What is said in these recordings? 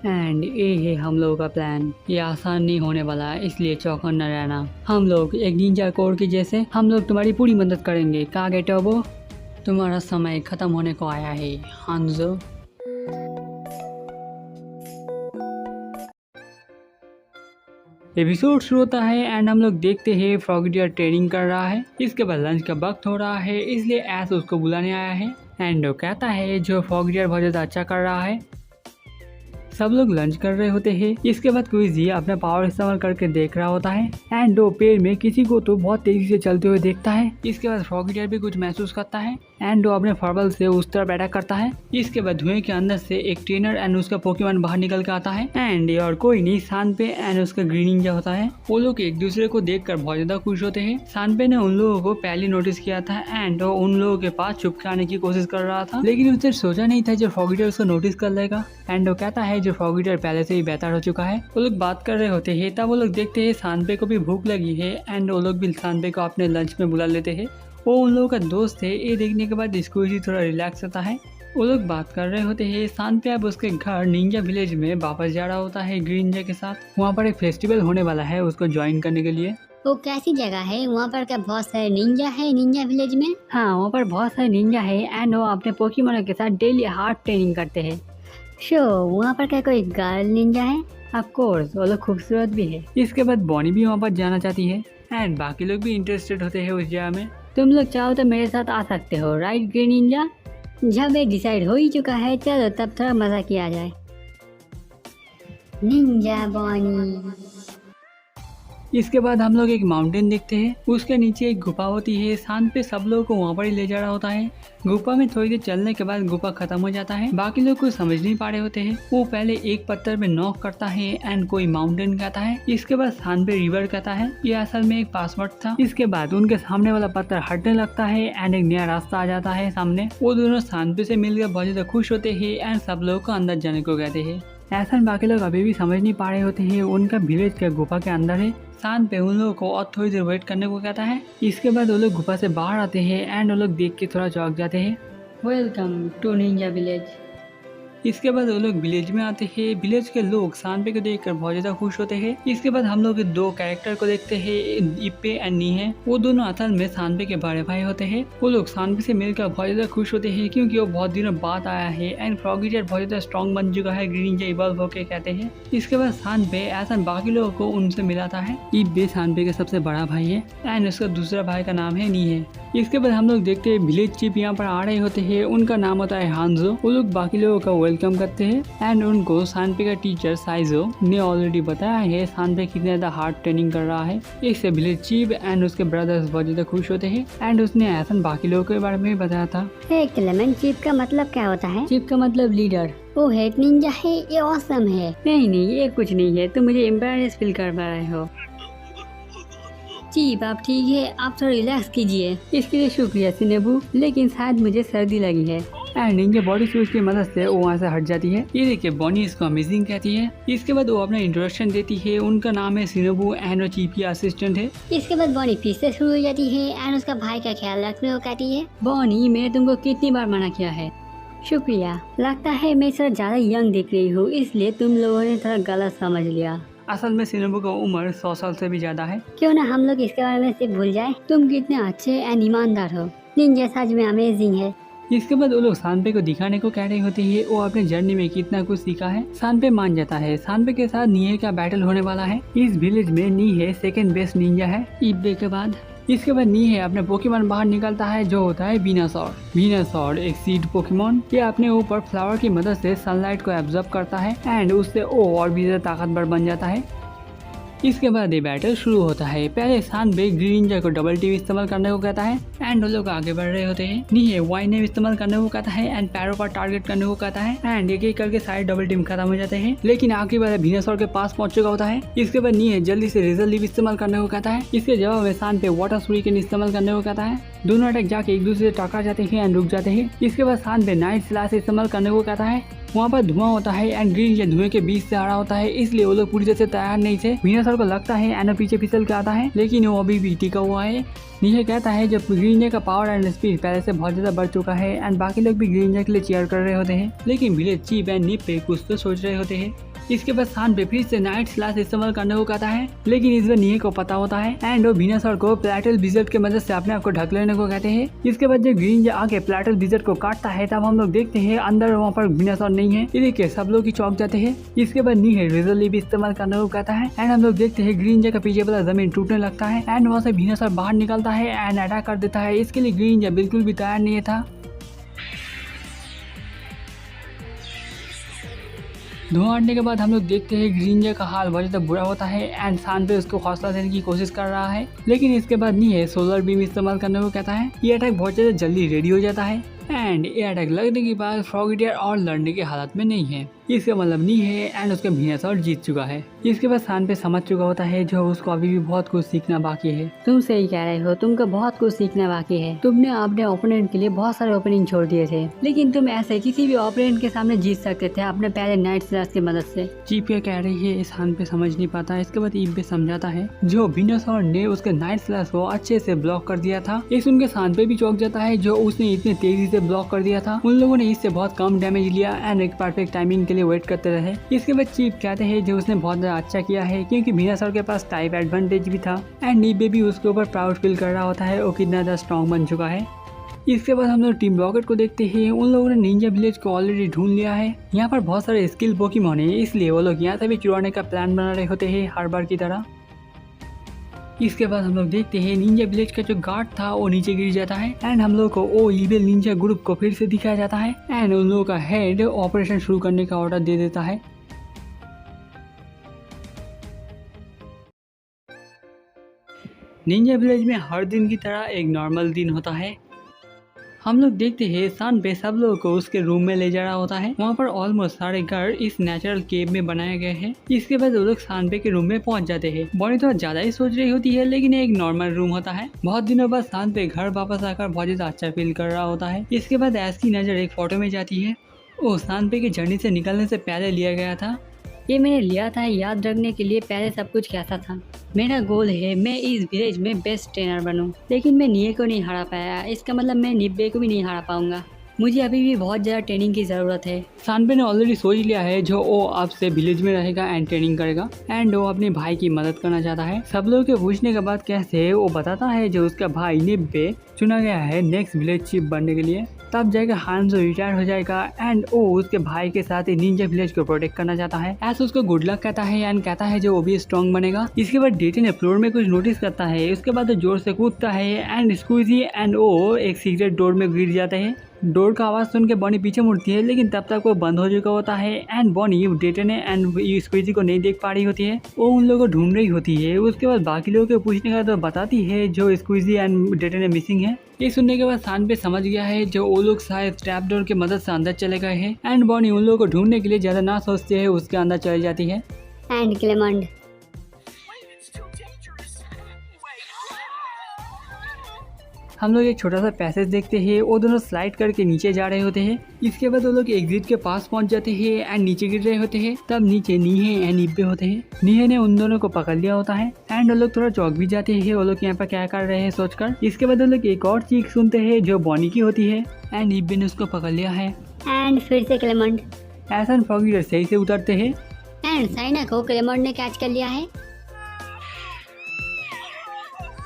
And ये है हम लोगों का प्लान। ये आसान नहीं होने वाला है, इसलिए चौकन्ना रहना। हम लोग एक निंजा कोड की जैसे हम लोग तुम्हारी पूरी मदद करेंगे। कागे टर्बो, तुम्हारा समय खत्म होने को आया है हांजो। एपिसोड शुरू होता है एंड हम लोग देखते हैं फ्रॉगडियर ट्रेनिंग कर रहा है। इसके बाद लंच का वक्त हो रहा है, इसलिए एस उसको बुलाने आया है। एंड वो कहता है जो फ्रॉगडियर बहुत ज़्यादा अच्छा कर रहा है। सब लोग लंच कर रहे होते हैं। इसके बाद क्विजी अपना पावर इस्तेमाल करके देख रहा होता है एंड वो पेड़ में किसी को तो बहुत तेजी से चलते हुए देखता है। इसके बाद फ्रॉगडियर भी कुछ महसूस करता है एंड वो अपने फर्बल से उस तरफ अटैक करता है। इसके बाद धुएं के अंदर से एक ट्रेनर एंड उसका पोकेमॉन बाहर निकल के आता है एंड और कोई नहीं सानपे एंड उसका ग्रीन निंजा होता है। वो लोग एक दूसरे को देखकर बहुत ज्यादा खुश होते हैं। सानपे ने उन लोगों को पहले नोटिस किया था एंड वो उन लोगों के पास छुप के आने की कोशिश कर रहा था, लेकिन उसने सोचा नहीं था जो फ्रॉगडियर उसको नोटिस कर लेगा। एंड वो कहता है जो फ्रॉगडियर पहले से ही बेहतर हो चुका है। वो लोग बात कर रहे होते हैं, तब वो लोग देखते हैं सानपे को भी भूख लगी है एंड वो लोग भी सानपे को अपने लंच में बुला लेते हैं। वो उन लोगों का दोस्त है। ये देखने के बाद स्क्विजी थोड़ा रिलैक्स होता है। वो लोग बात कर रहे होते हैं। सानपे अब उसके घर निंजा विलेज में वापस जा रहा होता है ग्रीन निंजा के साथ। वहाँ पर एक फेस्टिवल होने वाला है उसको ज्वाइन करने के लिए। वो कैसी जगह है? वहाँ पर क्या बहुत सारे निंजा है निंजा विलेज में? हाँ, वहाँ पर बहुत सारे निंजा है एंड वो अपने पोकेमॉन के साथ डेली हार्ड ट्रेनिंग करते हैं। वहाँ पर क्या कोई गर्ल निंजा है? ऑफ कोर्स, वो लोग खूबसूरत भी है। इसके बाद बॉनी भी वहाँ पर जाना चाहती है एंड बाकी लोग भी इंटरेस्टेड होते हैं उस जगह में। तुम लोग चाहो तो मेरे साथ आ सकते हो, राइट ग्रीन निंजा? जब ये डिसाइड हो ही चुका है, चलो तब थोड़ा मजा किया जाए। Ninja Bonnie. इसके बाद हम लोग एक माउंटेन देखते हैं। उसके नीचे एक गुफा होती है। सानपे सब लोगों को वहाँ पर ही ले जा रहा होता है। गुफा में थोड़ी देर चलने के बाद गुफा खत्म हो जाता है। बाकी लोग कुछ समझ नहीं पा रहे होते हैं। वो पहले एक पत्थर में नॉक करता है एंड कोई माउंटेन कहता है। इसके बाद सानपे रिवर कहता है। ये असल में एक पासवर्ड था। इसके बाद उनके सामने वाला पत्थर हटने लगता है एंड एक नया रास्ता आ जाता है सामने। वो दोनों सानपे से मिलकर बहुत ज्यादा खुश होते हैं एंड सब लोगों को अंदर जाने को कहते हैं। ऐसा बाकी लोग अभी भी समझ नहीं पा रहे होते हैं। उनका विलेज के गुफा के अंदर है। सानपे उन लोगों को और थोड़ी देर वेट करने को कहता है। इसके बाद वो लोग गुफा से बाहर आते हैं एंड वो लोग देख के थोड़ा चौंक जाते हैं। Welcome to ninja village. इसके बाद वो लोग विलेज में आते हैं। विलेज के लोग सानपे को देखकर बहुत ज्यादा खुश होते हैं। इसके बाद हम लोग दो कैरेक्टर को देखते हैं, इप्पे एंड नीहे। वो दोनों असल में सानपे के बड़े भाई होते हैं। वो लोग सानपे से मिलकर बहुत ज्यादा खुश होते हैं क्योंकि वो बहुत दिनों बाद आया है एंड फ्रॉगडियर बहुत ज्यादा स्ट्रॉन्ग बन चुका है, ग्रीन निंजा इवॉल्व होके कहते हैं। इसके बाद सानपे ऐसा बाकी लोगों को उनसे मिलाता है। इप्पे सानपे का सबसे बड़ा भाई है एंड उसका दूसरा भाई का नाम है नीहे। इसके बाद हम लोग देखते हैं विलेज चीफ यहाँ पर आ रहे होते हैं। उनका नाम होता है हांजो। वो लोग बाकी लोगों का वेलकम करते हैं एंड उनको सानपे का टीचर साइजो ने ऑलरेडी बताया है सानपे कितने ज्यादा हार्ड ट्रेनिंग कर रहा है। इससे विलेज चीफ एंड उसके ब्रदर्स बहुत ज्यादा खुश होते हैं एंड उसने ऐसा बाकी लोगों के बारे में भी बताया था। क्लेमेंट चीफ का मतलब क्या होता है? चीफ का मतलब लीडर। वो हेड निंजा है, ये ऑसम है। नहीं, ये कुछ नहीं है, तुम मुझे एम्बैरेस फील कर पा रहे हो। चीफ आप ठीक है, आप थोड़ा रिलैक्स कीजिए। इसके लिए शुक्रिया सिनेबू, लेकिन शायद मुझे सर्दी लगी है। एंड निंजा बॉडी सूट की मदद से वो वहाँ से हट जाती है। ये देखिए बॉनी इसको अमेजिंग कहती है। इसके बाद वो अपना इंट्रोडक्शन देती है। उनका नाम है सिनेबू एंड वो चीफ की असिस्टेंट है। इसके बाद बॉनी फिर से शुरू हो जाती है एंड उसका भाई का ख्याल रखने को कहती है। बॉनी, मैंने तुमको कितनी बार मना किया है। शुक्रिया। लगता है मैं थोड़ा ज्यादा यंग दिख रही हूँ, इसलिए तुम लोगों ने थोड़ा गलत समझ लिया। असल में सिनेबू का उम्र 100 साल से भी ज्यादा है। क्यों ना हम लोग इसके बारे में सिर्फ भूल जाए। तुम कितने अच्छे एंड ईमानदार हो। निंजा सच में अमेजिंग है। इसके बाद वो लोग सानपे को दिखाने को कह रहे होते हैं वो अपने जर्नी में कितना कुछ सीखा है। सानपे मान जाता है। सानपे के साथ नीहे का बैटल होने वाला है। इस विलेज में नीहे सेकंड बेस्ट निंजा है इब्बे के बाद। इसके बाद नीहे अपने पोकेमॉन बाहर निकलता है जो होता है वीनासॉर। वीनासॉर एक सीड पोकेमॉन। ये अपने ऊपर फ्लावर की मदद से सनलाइट को एब्जॉर्ब करता है एंड उससे वो और भी ज्यादा ताकतवर बन जाता है। इसके बाद ये बैटल शुरू होता है। पहले सानपे ग्रीन निंजा को डबल टीम इस्तेमाल करने को कहता है एंड वो लोग आगे बढ़ रहे होते हैं। नीहे वाई नेम इस्तेमाल करने को कहता है एंड पैरों पर टारगेट करने को कहता है एंड एक एक करके सारे डबल टीम खत्म हो जाते हैं, लेकिन आखिरी वाला वीनासॉर के पास पहुंच चुका होता है। इसके बाद नीहे जल्दी से रेजर लीफ इस्तेमाल करने को कहता है। इसके जवाब में सानपे वाटर सुरिकेन इस्तेमाल करने को कहता है। दोनों अटैक जाके एक दूसरे से टकरा जाते हैं एंड रुक जाते हैं। इसके बाद सानपे नाइट स्लैश इस्तेमाल करने को कहता है। वहाँ पर धुआं होता है एंड ग्रीन निंजा धुएं के बीच से आ रहा होता है, इसलिए वो लोग पूरी तरह से तैयार नहीं थे। वीनासॉर को लगता है एंड पीछे फिसल के आता है, लेकिन वो अभी भी टिका हुआ है। नीचे कहता है जब ग्रीन निंजा का पावर एंड स्पीड पहले से बहुत ज्यादा बढ़ चुका है एंड बाकी लोग भी ग्रीन निंजा के लिए चीयर कर रहे होते हैं, लेकिन विलेज चीफ एंड निप्पे कुछ तो सोच रहे होते हैं। इसके बाद सान पे फिर से नाइट स्लैश इस्तेमाल करने को कहता है, लेकिन इस बार नीहे को पता होता है एंड वो वीनसर को प्लेटल विजर्ड के मदद से अपने आप को ढक लेने को कहते हैं। इसके बाद जब ग्रीनिंजा आके प्लेटल विजर्ड को काटता है तब हम लोग देखते हैं अंदर वहाँ पर वीनसर नहीं है। ये देखिए सब लोग ही चौंक जाते हैं। इसके बाद नीहे रिजर्व भी इस्तेमाल करने को कहता है एंड हम लोग देखते हैं ग्रीनिंजा का पीछे वाला जमीन टूटने लगता है एंड वहाँ से वीनसर बाहर निकलता है एंड अटैक कर देता है। इसके लिए ग्रीनिंजा बिल्कुल भी तैयार नहीं था। धुआं हटने के बाद हम लोग देखते हैं ग्रीनिंजा का हाल बहुत ज़्यादा बुरा होता है एंड सान पे उसको हौसला देने की कोशिश कर रहा है, लेकिन इसके बाद नीहे सोलर बीम इस्तेमाल करने को कहता है। ये अटैक बहुत ज़्यादा जल्दी रेडी हो जाता है एंड ये अटैक लगने के बाद फ्रॉगिडियर और लड़ने की हालत में नहीं है। इसका मतलब नीहे एंड उसका वीनसर जीत चुका है। इसके बाद सान पे समझ चुका होता है जो उसको अभी भी बहुत कुछ सीखना बाकी है। तुम सही कह रहे हो, तुमको बहुत कुछ सीखना बाकी है। तुमने अपने ओपोनेंट के लिए बहुत सारे ओपनिंग छोड़ दिए थे, लेकिन तुम ऐसे किसी भी ओपोनेंट के सामने जीत सकते थे अपने पहले नाइट स्लैश की मदद से। चीफ क्या कह रही है सान पे समझ नहीं पाता। इसके बाद ईब पे समझाता है जो वीनसर ने उसके नाइट स्लैश को अच्छे से ब्लॉक कर दिया था। इस उनके सान पे भी चौंक जाता है जो उसने इतने तेजी से ब्लॉक कर दिया था। उन लोगों ने इससे बहुत कम डैमेज लिया एंड एक परफेक्ट टाइमिंग के लिए वेट करते रहे। इसके बाद चीफ कहते हैं जो उसने बहुत ज्यादा अच्छा किया है क्योंकि वीनसर के पास टाइप एडवांटेज भी था एंड नीबे भी उसके ऊपर प्राउड फील कर रहा होता है वो कितना ज्यादा स्ट्रॉन्ग बन चुका है। इसके बाद हम लोग टीम रॉकेट को देखते हैं। उन लोगों ने निंजा विलेज को ऑलरेडी ढूंढ लिया है। यहाँ पर बहुत सारे स्किल पोकेमॉन है, इसलिए वो लोग यहाँ से भी चुराने का प्लान बना रहे होते हैं हर बार की तरह। इसके बाद हम लोग देखते हैं निंजा विलेज का जो गार्ड था वो नीचे गिर जाता है एंड हम लोग को ओ इविल निंजा ग्रुप को फिर से दिखाया जाता है एंड उन लोगों का हेड ऑपरेशन शुरू करने का ऑर्डर दे देता है। निंजा विलेज में हर दिन की तरह एक नॉर्मल दिन होता है। हम लोग देखते हैं सान पे सब लोगों को उसके रूम में ले जा रहा होता है। वहाँ पर ऑलमोस्ट सारे घर इस नेचुरल केव में बनाए गए हैं। इसके बाद वो लोग सान पे के रूम में पहुँच जाते हैं। बॉनी तो ज्यादा ही सोच रही होती है, लेकिन एक नॉर्मल रूम होता है। बहुत दिनों बाद सान पे घर वापस आकर बहुत ज्यादा अच्छा फील कर रहा होता है। इसके बाद ऐस की नजर एक फोटो में जाती है। वो सान पे की जर्नी से निकलने से पहले लिया गया था। ये मैंने लिया था याद रखने के लिए पहले सब कुछ कैसा था। मेरा गोल है मैं इस विलेज में बेस्ट ट्रेनर बनूं, लेकिन मैं नीहे को नहीं हरा पाया। इसका मतलब मैं निब्बे को भी नहीं हरा पाऊंगा। मुझे अभी भी बहुत ज़्यादा ट्रेनिंग की ज़रूरत है। सानबे ने ऑलरेडी सोच लिया है जो वो अब से विलेज में रहेगा एंड ट्रेनिंग करेगा एंड वो अपने भाई की मदद करना चाहता है। सब लोग के पूछने के बाद कैसे वो बताता है जो उसका भाई निब्बे चुना गया है नेक्स्ट विलेज चीफ बनने के लिए। तब जाकर हांजो रिटायर हो जाएगा एंड वो उसके भाई के साथ ही निंजा विलेज को प्रोटेक्ट करना चाहता है। ऐसा उसको गुड लक कहता है एंड कहता है जो वो भी स्ट्रॉन्ग बनेगा। इसके बाद डेटे ने फ्लोर में कुछ नोटिस करता है। उसके बाद वो जोर से कूदता है एंड स्क्वीजी एंड वो एक सीक्रेट डोर में गिर जाते हैं। डोर का आवाज सुन के बॉनी पीछे मुड़ती है, लेकिन तब तक वो बंद हो चुका होता है एंड बॉनी डेटने एंड स्क्वीजी को नहीं देख पा रही होती है। वो उन लोगों को ढूंढ रही होती है। उसके बाद बाकी लोगों के पूछने का तो बताती है जो स्क्वीजी एंड डेटने मिसिंग है। ये सुनने के बाद सानबे समझ गया है जो वो लोग शायद ट्रैप डोर की मदद से अंदर चले गए हैं एंड बॉनी उन लोगों को ढूंढने के लिए ज्यादा ना सोचते है उसके अंदर चली जाती है। एंड क्लेमंड हम लोग एक छोटा सा पैसेज देखते हैं। वो दोनों स्लाइड करके नीचे जा रहे होते हैं। इसके बाद वो लोग एग्जिट के पास पहुंच जाते हैं एंड नीचे गिर रहे होते हैं। तब नीचे नीहे एंड निब्बे होते हैं। नीहे ने उन दोनों को पकड़ लिया होता है एंड वो लोग थोड़ा चौक भी जाते हैं वो लोग यहाँ पर क्या कर रहे हैं सोचकर। इसके बाद वो लोग एक और चीख सुनते हैं जो बॉनी की होती है एंड निब्बे ने उसको पकड़ लिया है। एंड फिर से क्लेमंड ऐसा फ्रॉगी सही से उतरते हैं एंड साइना को क्लेमंड ने कैच कर लिया है।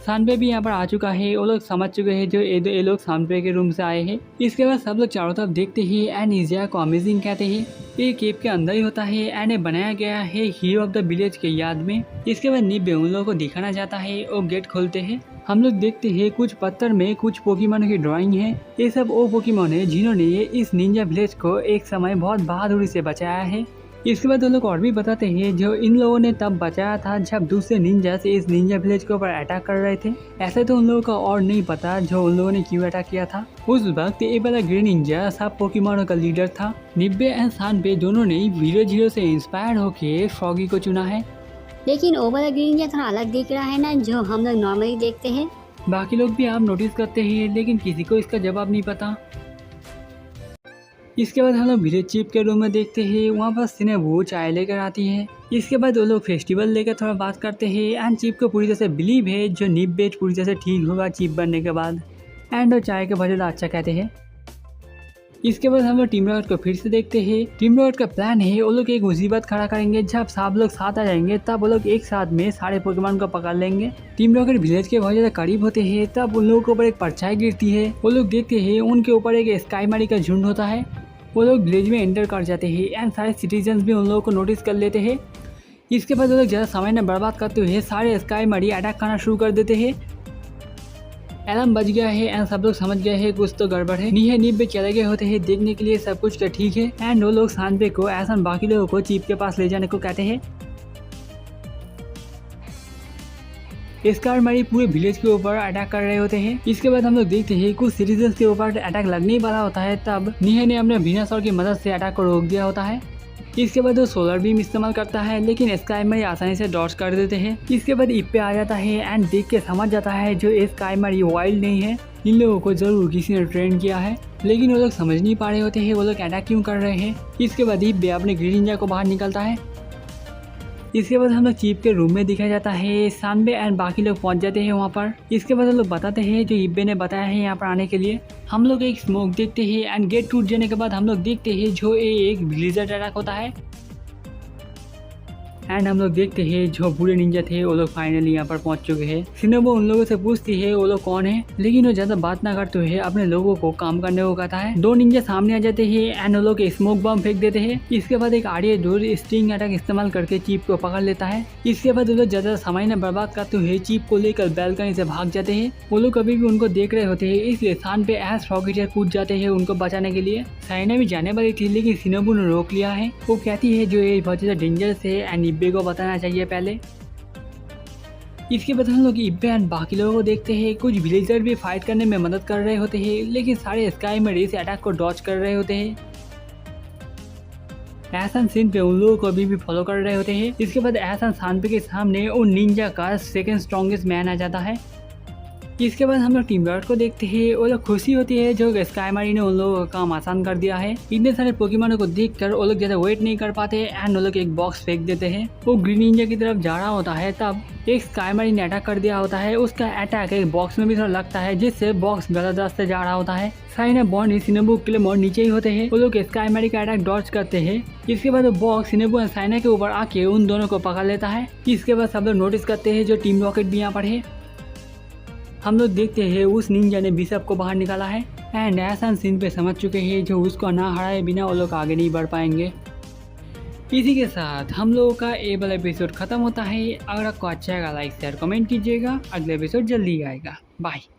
सानबे भी यहाँ पर आ चुका है। वो लोग समझ चुके हैं जो ये लोग सानबे के रूम से आए हैं। इसके बाद सब लोग चारों तरफ देखते हैं एंड इजिया को अमेजिंग कहते हैं। ये केव के अंदर ही होता है एंड ये बनाया गया है हीरो ऑफ द विलेज के याद में। इसके बाद निब्बे उन लोगों को दिखाना चाहता है। वो गेट खोलते हैं। हम लोग देखते हैं कुछ पत्थर में कुछ पोकेमॉन की ड्राइंग है। ये सब वो पोकेमॉन है जिन्होंने इस निंजा विलेज को एक समय बहुत बहादुरी से बचाया है। इसके बाद वो लोग और भी बताते हैं जो इन लोगों ने तब बचाया था जब दूसरे निंजा से इस निंजा विलेज के ऊपर अटैक कर रहे थे। ऐसे तो उन लोगों का और नहीं पता जो उन लोगों ने क्यों अटैक किया था। उस वक्त ये वाला ग्रीन निंजा सब पोकेमॉन का लीडर था। निब्बे एंड सानबे दोनों ने विलेज हीरो से इंस्पायर होके फ्रॉगी को चुना है। लेकिन वो वाला ग्रीन निंजा थोड़ा अलग दिख रहा है ना जो हम लोग नॉर्मली देखते हैं। बाकी लोग भी आप नोटिस करते हैं, लेकिन किसी को इसका जवाब नहीं पता। इसके बाद हम लोग विलेज चीफ के रूम में देखते हैं। वहाँ पर सिनेबू चाय लेकर आती है। इसके बाद वो लोग फेस्टिवल लेकर थोड़ा बात करते हैं एंड चीफ को पूरी तरह से बिलीव है जो निब्बे पूरी तरह से ठीक होगा चीफ बनने के बाद एंड वो चाय के बहुत ज़्यादा अच्छा कहते हैं। इसके बाद हम लोग टीम रॉकेट को फिर से देखते हैं। टीम रॉकेट का प्लान है वो लोग एक मुसीबत खड़ा करेंगे, जब सब लोग साथ आ जाएंगे तब वो लोग एक साथ में सारे पोकेमॉन को पकड़ लेंगे। टीम रॉकेट विलेज के बहुत ज्यादा करीब होते हैं, तब उन लोगों के ऊपर एक परछाई गिरती है। वो लोग देखते हैं उनके ऊपर एक स्काईमारी का झुंड होता है। वो लोग विलेज में एंटर कर जाते हैं एंड सारे सिटीजन्स भी उन लोगों को नोटिस कर लेते हैं। इसके बाद वो लोग ज़्यादा समय न बर्बाद करते हुए सारे स्काईमारी अटैक करना शुरू कर देते हैं। अलार्म बज गया है एंड सब लोग समझ गए हैं कुछ तो गड़बड़ है। नीबे चले गए होते हैं देखने के लिए सब कुछ तो ठीक है एंड वो लोग सांबे को एहसान बाकी लोगों को चीफ के पास ले जाने को कहते हैं। स्काईमारी पूरे विलेज के ऊपर अटैक कर रहे होते हैं। इसके बाद हम लोग देखते हैं कुछ सिटीजन्स के ऊपर अटैक लगने ही वाला होता है, तब नीहे ने अपने वीनासॉर की मदद से अटैक को रोक दिया होता है। इसके बाद वो सोलर बीम इस्तेमाल करता है, लेकिन स्काईमारी आसानी से डॉज कर देते हैं। इसके बाद इप्पे आ जाता है एंड देख के समझ जाता है जो स्काईमारी वाइल्ड नहीं है, इन लोगों को जरूर किसी ने ट्रेन किया है, लेकिन वो लोग समझ नहीं पा रहे होते हैं वो लोग अटैक क्यों कर रहे हैं। इसके बाद इप्पे अपने ग्रीन निंजा को बाहर निकलता है। इसके बाद हम लोग चीफ के रूम में दिखाया जाता है। सांबे एंड बाकी लोग पहुंच जाते हैं वहाँ पर। इसके बाद हम लोग बताते हैं जो इब्बे ने बताया है यहाँ पर आने के लिए। हम लोग एक स्मोक देखते हैं एंड गेट टूट जाने के बाद हम लोग देखते हैं जो एक ब्लिजर्ड अटैक होता है एंड हम लोग देखते हैं जो बूढ़े निंजा थे वो लोग फाइनली यहाँ पर पहुंच चुके हैं। सिनोबु उन लोगों से पूछती है वो लोग कौन है, लेकिन वो ज्यादा बात ना करते हुए अपने लोगों को काम करने को कहता है। दो निंजा सामने आ जाते हैं एंड वो लोग स्मोक बम फेंक देते हैं। इसके बाद एक आड़े दूर स्टिंग अटैक इस्तेमाल करके चीफ को पकड़ लेता है। इसके बाद वो लोग ज्यादा समय न बर्बाद करते हुए चीफ को लेकर बैल्कनी से भाग जाते हैं। वो लोग कभी भी उनको देख रहे होते हैं, इसलिए स्थान पे एस फ्रॉगेटियर कूद जाते हैं उनको बचाने के लिए। साइना भी जाने वाली थी, लेकिन सिनोबु ने रोक लिया है। वो कहती है जो ये बहुत ज्यादा डेंजरस है एंड इब्बे को बताना चाहिए पहले। इसके बाद हम लोग इब्बे एंड बाकी लोगों को देखते हैं। कुछ विलेजर भी फाइट करने में मदद कर रहे होते हैं, लेकिन सारे स्काईमारी से अटैक को डॉज कर रहे होते हैं। एहसान सीन पे उन लोगों को अभी भी फॉलो कर रहे होते हैं। इसके बाद एहसान सांबे के सामने उन निंजा का सेकंड स्ट्रॉन्गेस्ट मैन आ जाता है। इसके बाद हम लोग टीम रॉकेट को देखते हैं। वो लोग खुशी होती है जो स्काईमारी ने उन लोगों का काम आसान कर दिया है। इतने सारे पोकेमॉनों को देखकर वो लोग ज्यादा वेट नहीं कर पाते एंड वो लोग एक बॉक्स फेंक देते हैं। वो ग्रीन निंजा की तरफ जा रहा होता है, तब एक स्काईमारी ने अटैक कर दिया होता है। उसका अटैक एक बॉक्स में भी थोड़ा लगता है, जिससे बॉक्स गलत रास्ते जा रहा होता है। साइना बॉन्ड सिनोबु क्लेमोर नीचे ही होते हैं। वो लोग स्काईमारी का अटैक डॉज करते हैं। इसके बाद वो बॉक्स सिनोबु और साइना के ऊपर आके उन दोनों को पकड़ लेता है। इसके बाद सब लोग नोटिस करते हैं जो टीम रॉकेट भी यहाँ पर है। हम लोग देखते हैं उस निंजा ने बिशप को बाहर निकाला है एंड एहसान सीन पे समझ चुके हैं जो उसको ना हराए बिना वो लोग आगे नहीं बढ़ पाएंगे। इसी के साथ हम लोगों का ये वाला एपिसोड खत्म होता है। अगर आपको अच्छा लगा लाइक शेयर कमेंट कीजिएगा। अगला एपिसोड जल्दी आएगा। बाय।